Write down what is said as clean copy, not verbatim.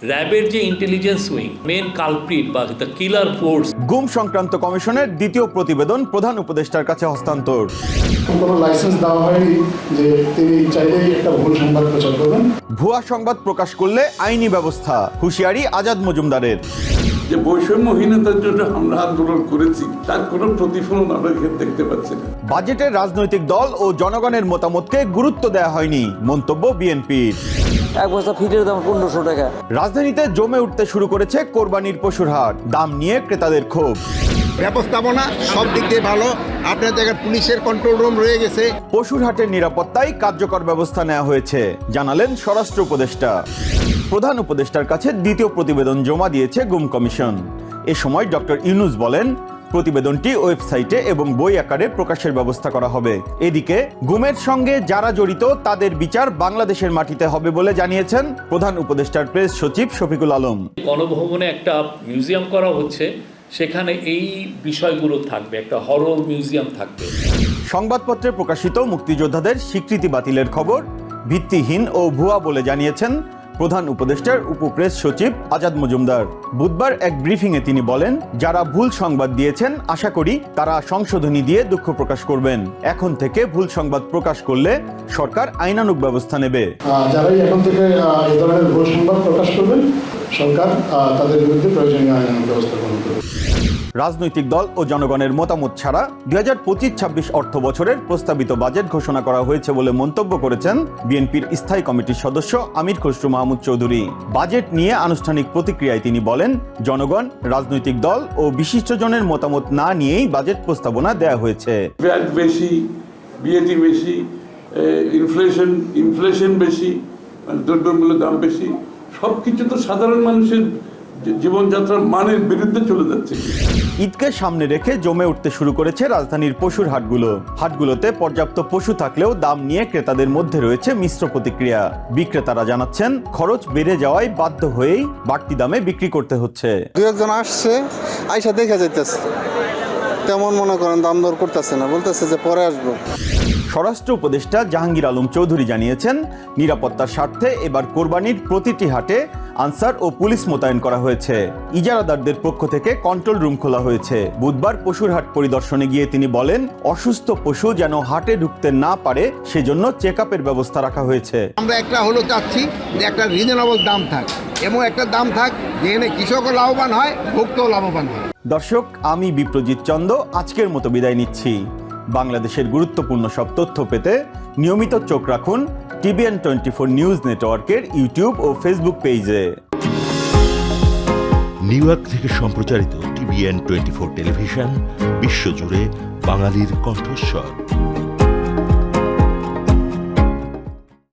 র্যাবের যে intelligence wing main culprit বা দ্য কিলার ফোর্স গুম সংক্রান্ত কমিশনের দ্বিতীয় প্রতিবেদন প্রধান উপদেষ্টার কাছে হস্তান্তর। কোনো লাইসেন্স দেওয়া হয়নি যে তিনি চাইলেই একটা ভুল সংবাদ প্রচার করবেন। ভুয়া সংবাদ প্রকাশ করলে আইনি ব্যবস্থা, হুঁশিয়ারি আজাদ মজুমদারের। যে বৈষম্যহীনতার জন্য আমরা আন্দোলন করেছি তার কোনো প্রতিফলন আমরা দেখতে পাচ্ছি না। বাজেটের রাজনৈতিক দল ও জনগণের মতামতকে গুরুত্ব দেওয়া হয়নি, মন্তব্য বিএনপির। এক বস্তা ফিটের দাম 1500 টাকা। রাজধানীতে জমে উঠতে শুরু করেছে কোরবানির পশুর হাট, দাম নিয়ে ক্রেতাদের ক্ষোভ। ব্যবস্থাপনা সব দিক দিয়ে ভালো, আপনার জায়গায় পুলিশের কন্ট্রোল রুম রয়ে গেছে। পশুর হাটের নিরাপত্তায় কার্যকর ব্যবস্থা নেওয়া হয়েছে, জানালেন স্বরাষ্ট্র উপদেষ্টা। প্রধান উপদেষ্টার কাছে দ্বিতীয় প্রতিবেদন জমা দিয়েছে গুম কমিশন। এ সময় ডক্টর ইউনূস বলেন, প্রতিবেদনটি ওয়েবসাইটে এবং বই আকারে প্রকাশের ব্যবস্থা করা হবে। এদিকে গুমের সঙ্গে যারা জড়িত তাদের বিচার বাংলাদেশের মাটিতে হবে বলে জানিয়েছেন প্রধান উপদেষ্টার প্রেস সচিব শফিকুল আলম। গণভবনে একটা মিউজিয়াম করা হচ্ছে, সেখানে এই বিষয়গুলো থাকবে, একটা হরর মিউজিয়াম থাকবে। সংবাদপত্রে প্রকাশিত মুক্তিযোদ্ধাদের স্বীকৃতি বাতিলের খবর ভিত্তিহীন ও ভুয়া বলে জানিয়েছেন প্রধান উপদেষ্টার উপপ্রেস সচিব আজাদ মজুমদার। বুধবার এক ব্রিফিংয়ে তিনি বলেন, যারা ভুল সংবাদ দিয়েছেন আশা করি তারা সংশোধনী দিয়ে দুঃখ প্রকাশ করবেন। এখন থেকে ভুল সংবাদ প্রকাশ করলে সরকার আইনানুগ ব্যবস্থা নেবে। যারাই এখন থেকে এই ধরনের ভুল সংবাদ প্রকাশ করবেন, সরকার তাদের বিরুদ্ধে প্রয়োজনীয় আইনানুগ ব্যবস্থা গ্রহণ করবে। রাজনৈতিক দল ও জনগণের মতামত ছাড়া 2025-26 অর্থ বছরের প্রস্তাবিত বাজেট ঘোষণা করা হয়েছে বলে মন্তব্য করেছেন বিএনপির স্থায়ী কমিটির সদস্য আমির খসরু মাহমুদ চৌধুরী। বাজেট নিয়ে আনুষ্ঠানিক প্রতিক্রিয়ায় তিনি বলেন, জনগণ, রাজনৈতিক দল ও বিশিষ্টজনের মতামত না নিয়েই বাজেট প্রস্তাবনা দেয়া হয়েছে। ভ্যাট বেশি, বিএটি বেশি, ইনফ্লেশন বেশি, দ্রব্যমূল্যের দাম বেশি, সবকিছু তো সাধারণ মানুষের জীবনযাত্রার মানের বিরুদ্ধে চলে যাচ্ছে। ঈদকে সামনে রেখে জমে উঠতে শুরু করেছে রাজধানীর পশুর হাটগুলো। হাটগুলোতে পর্যাপ্ত পশু থাকলেও দাম নিয়ে ক্রেতাদের মধ্যে রয়েছে মিশ্র প্রতিক্রিয়া। বিক্রেতারা জানাচ্ছেন, খরচ বেড়ে যাওয়ায় বাধ্য হয়েই বাড়তি দামে বিক্রি করতে হচ্ছে। দু একজন আসছে, আইসা দেখা যাইতেছে, তেমন মনে করেন দাম দর করতেছে না, বলতেছে যে পরে আসবো। স্বরাষ্ট্র উপদেষ্টা জাহাঙ্গীর আলম চৌধুরী জানিয়েছেন, নিরাপত্তার স্বার্থে এবার কোরবানির প্রতিটি হাটে আনসার ও পুলিশ মোতায়েন করা হয়েছে। ইজারাদারদের পক্ষ থেকে কন্ট্রোল রুম খোলা হয়েছে। বুধবার পশুর হাট পরিদর্শনে গিয়ে তিনি বলেন, অসুস্থ পশু যেন হাটে ঢুকতে না পারে সেজন্য চেকআপের ব্যবস্থা রাখা হয়েছে। আমরা একটা হলো চাচ্ছি যে একটা রিজনেবল দাম থাক, এবং একটা দাম থাক যেখানে কৃষকও লাভবান হয়, ভোক্তাও লাভবান হয়। দর্শক, আমি বিপ্রজিৎ চন্দ আজকের মতো বিদায় নিচ্ছি। বাংলাদেশের গুরুত্বপূর্ণ সব তথ্য পেতে নিয়মিত চোখ রাখুন TVN 24 নিউজ নেটওয়ার্কের ইউটিউব ও ফেসবুক পেজে। নিউ ইয়র্ক থেকে সম্প্রচারিত TVN 24 টেলিভিশন বিশ্বজুড়ে বাঙালির কণ্ঠস্বর।